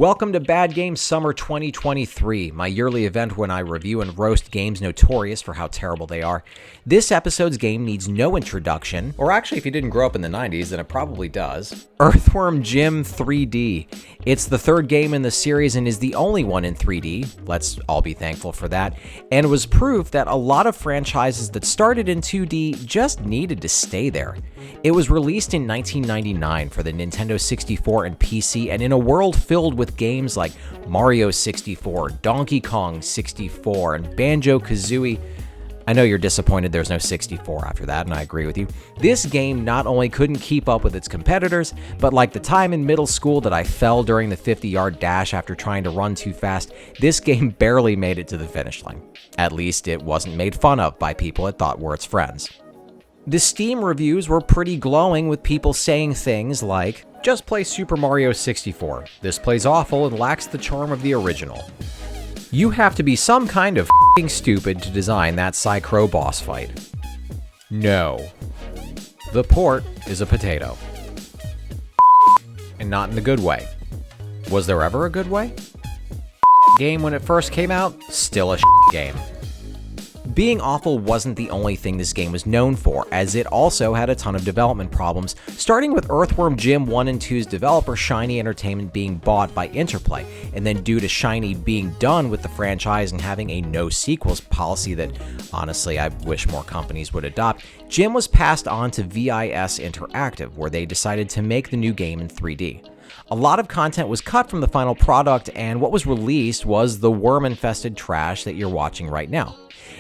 Welcome to Bad Games Summer 2023, my yearly event when I review and roast games notorious for how terrible they are. This episode's game needs no introduction, or actually if you didn't grow up in the 90s, then it probably does. EarthwormJim 3D. It's the third game in the series and is the only one in 3D, let's all be thankful for that, and was proof that a lot of franchises that started in 2D just needed to stay there. It was released in 1999 for the Nintendo 64 and PC, and in a world filled with games like Mario 64, Donkey Kong 64, and Banjo-Kazooie. I know you're disappointed there's no 64 after that, and I agree with you. This game not only couldn't keep up with its competitors, but like the time in middle school that I fell during the 50-yard dash after trying to run too fast, this game barely made it to the finish line. At least it wasn't made fun of by people it thought were its friends. The Steam reviews were pretty glowing, with people saying things like, "Just play Super Mario 64. This plays awful and lacks the charm of the original. You have to be some kind of f***ing stupid to design that Psy-Crow boss fight. No. The port is a potato. And not in the good way. Was there ever a good way? Game when it first came out, still a game." Being awful wasn't the only thing this game was known for, as it also had a ton of development problems, starting with EarthwormJim 1 and 2's developer Shiny Entertainment being bought by Interplay, and then due to Shiny being done with the franchise and having a no-sequels policy that, honestly, I wish more companies would adopt, Jim was passed on to VIS Interactive, where they decided to make the new game in 3D. A lot of content was cut from the final product, and what was released was the worm-infested trash that you're watching right now.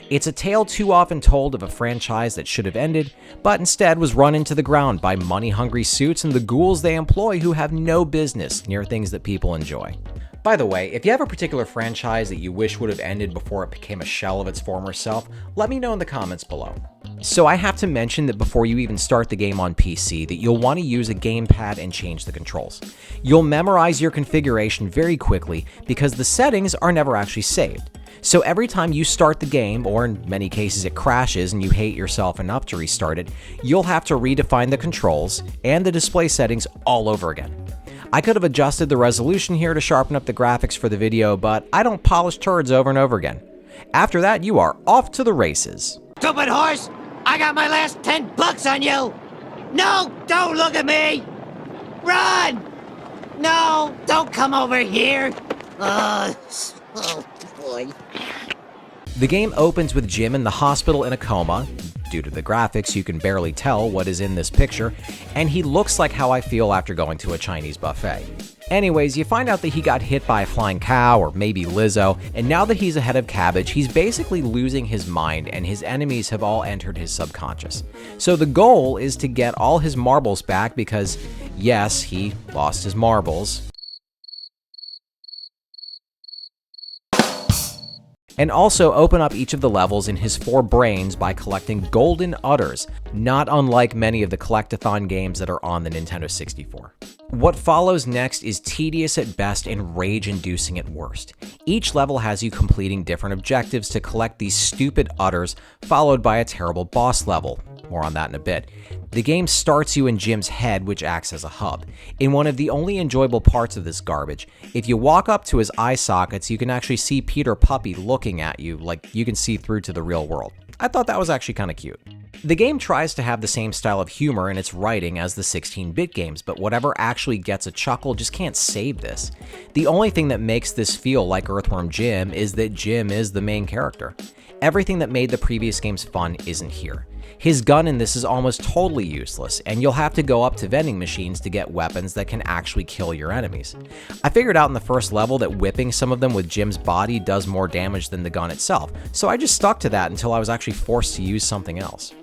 It's a tale too often told of a franchise that should have ended, but instead was run into the ground by money-hungry suits and the ghouls they employ who have no business near things that people enjoy. By the way, if you have a particular franchise that you wish would have ended before it became a shell of its former self, let me know in the comments below. So I have to mention that before you even start the game on PC, that you'll want to use a gamepad and change the controls. You'll memorize your configuration very quickly because the settings are never actually saved. So every time you start the game, or in many cases it crashes and you hate yourself enough to restart it, you'll have to redefine the controls and the display settings all over again. I could have adjusted the resolution here to sharpen up the graphics for the video, but I don't polish turds over and over again. After that, you are off to the races. Stupid horse! I got my last $10 on you! No, don't look at me! Run! No, don't come over here! Oh boy. The game opens with Jim in the hospital in a coma. Due to the graphics, you can barely tell what is in this picture, and he looks like how I feel after going to a Chinese buffet. Anyways, you find out that he got hit by a flying cow, or maybe Lizzo, and now that he's a head of cabbage, he's basically losing his mind, and his enemies have all entered his subconscious. So the goal is to get all his marbles back because, yes, he lost his marbles. And also open up each of the levels in his 4 brains by collecting golden udders, not unlike many of the collectathon games that are on the Nintendo 64. What follows next is tedious at best and rage-inducing at worst. Each level has you completing different objectives to collect these stupid udders, followed by a terrible boss level. More on that in a bit. The game starts you in Jim's head, which acts as a hub. In one of the only enjoyable parts of this garbage, if you walk up to his eye sockets, you can actually see Peter Puppy looking at you like you can see through to the real world. I thought that was actually kind of cute. The game tries to have the same style of humor in its writing as the 16-bit games, but whatever actually gets a chuckle just can't save this. The only thing that makes this feel like EarthwormJim is that Jim is the main character. Everything that made the previous games fun isn't here. His gun in this is almost totally useless, and you'll have to go up to vending machines to get weapons that can actually kill your enemies. I figured out in the first level that whipping some of them with Jim's body does more damage than the gun itself, so I just stuck to that until I was actually forced to use something else.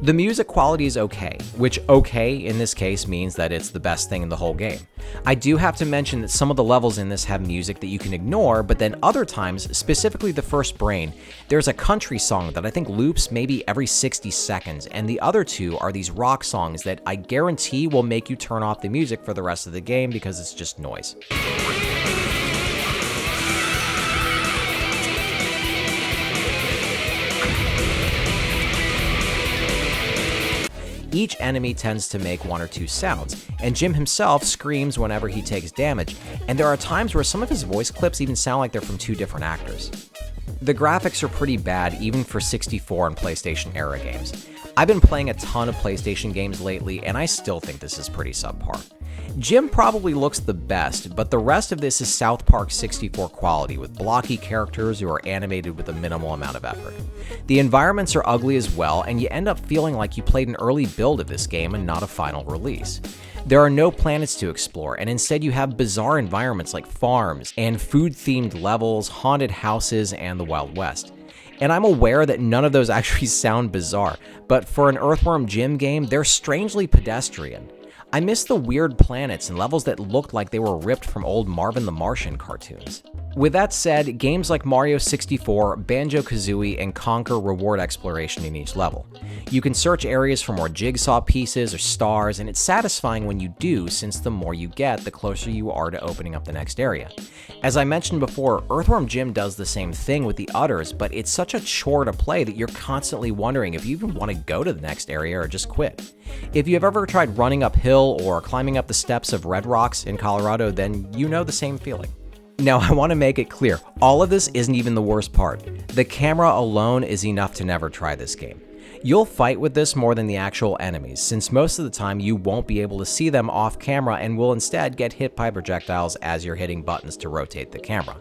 The music quality is okay, which okay in this case means that it's the best thing in the whole game. I do have to mention that some of the levels in this have music that you can ignore, but then other times, specifically the first brain, there's a country song that I think loops maybe every 60 seconds, and the other 2 are these rock songs that I guarantee will make you turn off the music for the rest of the game because it's just noise. Each enemy tends to make one or two sounds, and Jim himself screams whenever he takes damage, and there are times where some of his voice clips even sound like they're from two different actors. The graphics are pretty bad even for 64 and PlayStation era games. I've been playing a ton of PlayStation games lately, and I still think this is pretty subpar. Jim probably looks the best, but the rest of this is South Park 64 quality with blocky characters who are animated with a minimal amount of effort. The environments are ugly as well, and you end up feeling like you played an early build of this game and not a final release. There are no planets to explore, and instead you have bizarre environments like farms and food-themed levels, haunted houses, and the Wild West. And I'm aware that none of those actually sound bizarre, but for an Earthworm Jim game, they're strangely pedestrian. I miss the weird planets and levels that looked like they were ripped from old Marvin the Martian cartoons. With that said, games like Mario 64, Banjo-Kazooie, and Conker reward exploration in each level. You can search areas for more jigsaw pieces or stars, and it's satisfying when you do, since the more you get, the closer you are to opening up the next area. As I mentioned before, Earthworm Jim does the same thing with the Udders, but it's such a chore to play that you're constantly wondering if you even want to go to the next area or just quit. If you have ever tried running uphill or climbing up the steps of Red Rocks in Colorado, then you know the same feeling. Now, I want to make it clear, all of this isn't even the worst part. The camera alone is enough to never try this game. You'll fight with this more than the actual enemies, since most of the time you won't be able to see them off camera and will instead get hit by projectiles as you're hitting buttons to rotate the camera.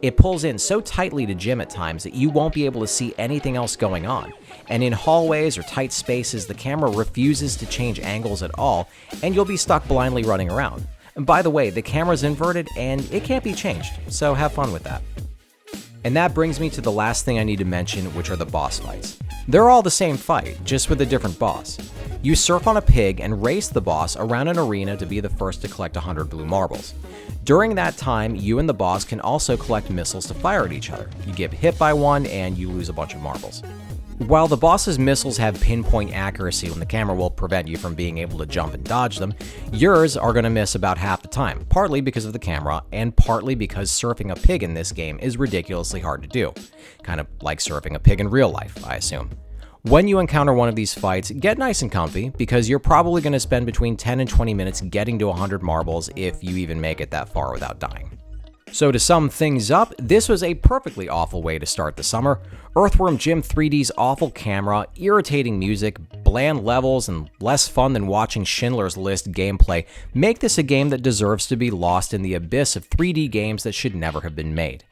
It pulls in so tightly to Jim at times that you won't be able to see anything else going on, and in hallways or tight spaces the camera refuses to change angles at all, and you'll be stuck blindly running around. And by the way, the camera's inverted and it can't be changed, so have fun with that. And that brings me to the last thing I need to mention, which are the boss fights. They're all the same fight, just with a different boss. You surf on a pig and race the boss around an arena to be the first to collect 100 blue marbles. During that time, you and the boss can also collect missiles to fire at each other. You get hit by one and you lose a bunch of marbles. While the boss's missiles have pinpoint accuracy when the camera will prevent you from being able to jump and dodge them, yours are going to miss about half the time, partly because of the camera, and partly because surfing a pig in this game is ridiculously hard to do. Kind of like surfing a pig in real life, I assume. When you encounter one of these fights, get nice and comfy, because you're probably going to spend between 10 and 20 minutes getting to 100 marbles if you even make it that far without dying. So to sum things up, this was a perfectly awful way to start the summer. Earthworm Jim 3D's awful camera, irritating music, bland levels, and less fun than watching Schindler's List gameplay make this a game that deserves to be lost in the abyss of 3D games that should never have been made.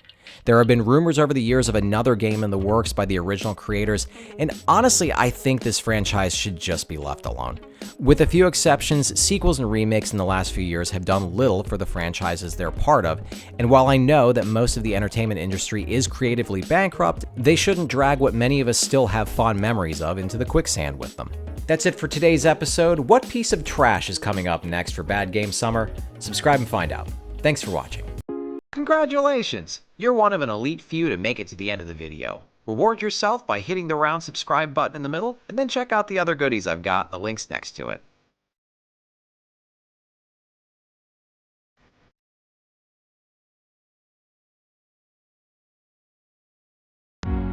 There have been rumors over the years of another game in the works by the original creators, and honestly, I think this franchise should just be left alone. With a few exceptions, sequels and remakes in the last few years have done little for the franchises they're part of, and while I know that most of the entertainment industry is creatively bankrupt, they shouldn't drag what many of us still have fond memories of into the quicksand with them. That's it for today's episode. What piece of trash is coming up next for Bad Game Summer? Subscribe and find out. Thanks for watching. Congratulations! You're one of an elite few to make it to the end of the video. Reward yourself by hitting the round subscribe button in the middle, and then check out the other goodies I've got, the links next to it.